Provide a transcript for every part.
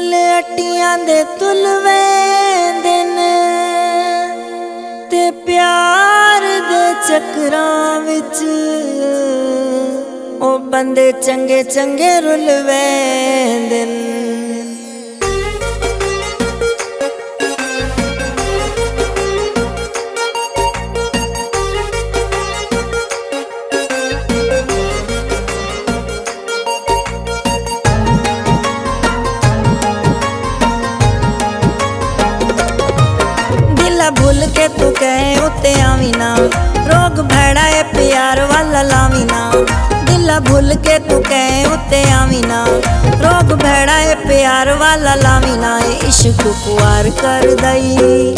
मुल अटियां दे तुलवे दिन ते प्यार दे चक्रां विच ओ बंदे चंगे चंगे रुलवे दिन। भूल के तू कहे उत्ते आवी ना, रोग भैड़ा है प्यार वाला लावी ना। दिला भूल के तू कहे उत्ते आवी ना, रोग भैड़ा है प्यार वाला लावी ना। इश्क पुआर कर दई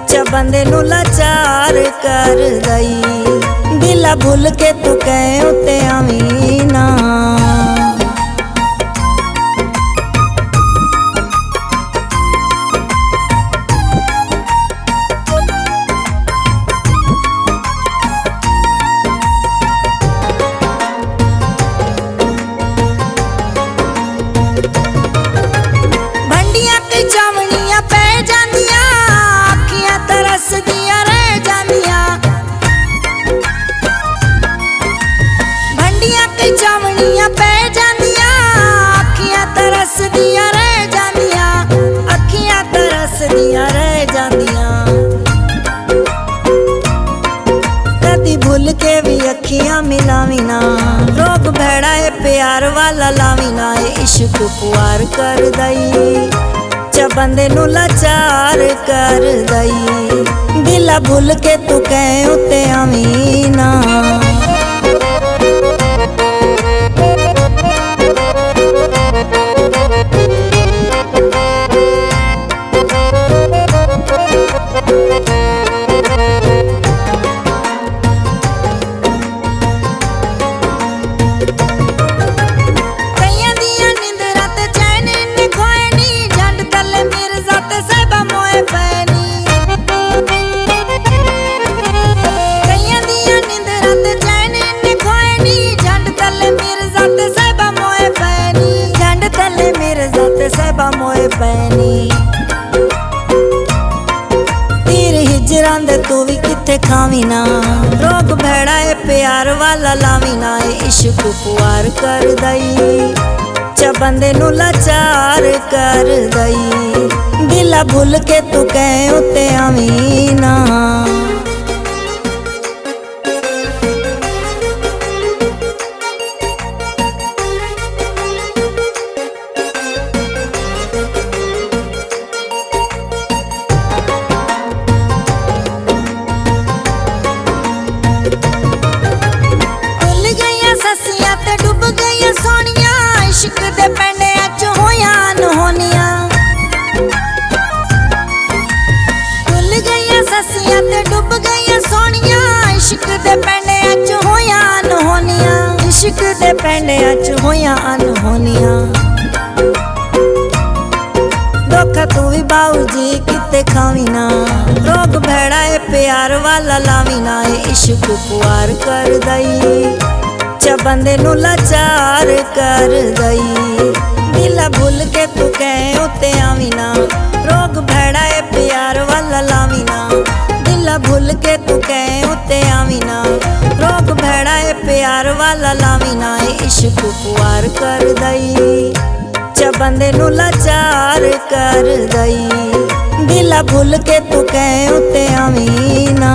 च बंदे नू लाचार कर दई। दिला भूल के तू कहे उत्ते आवी ना। चावणियां पै जांदियां अखियां तरस दियां रह जांदियां, अखियां तरस दियां रह जांदियां। कदी भूल के भी अखियां मिलावी ना, रोग भैड़ा है प्यार वाला लावी ना। इश्क पुआर कर दई च बंदे नू लाचार कर दई। दिला भूल के तू कहे उत्ते आवी ना। तीर हिजरां दे तू भी किथे खावी ना, रोग भैड़ा है प्यार वाला लावी ना। इश्क पुआर कर दई च बंदे नू लाचार कर दई। दिला भूल के तू कहे उत्ते आवी ना। इश्क दे पैंडियां च होया अनहोनियां, भुल गईयां ससियां ते डुब गईयां सोनियां। इश्क दे पैंडियां च होया अनहोनियां, इश्क दे पैंडियां च होया अनहोनियां। धोखा तू भी बाऊ जी किते खावी ना, रोग भैड़ा है प्यार वाला लावी ना। इश्क पुआर कर दई च बंदे नू लाचार कर दई। दिला भूल के तू कहे उत्ते आवी ना, रोग भैड़ा है प्यार वाला लावी ना। दिला भूल के तू कहे उत्ते आवी ना, रोग भैड़ा है प्यार वाला लावी ना। इश्क पुआर कर दई च बंदे नू लाचार कर दई। दिला भूल के तू कहे उत्ते आवी ना।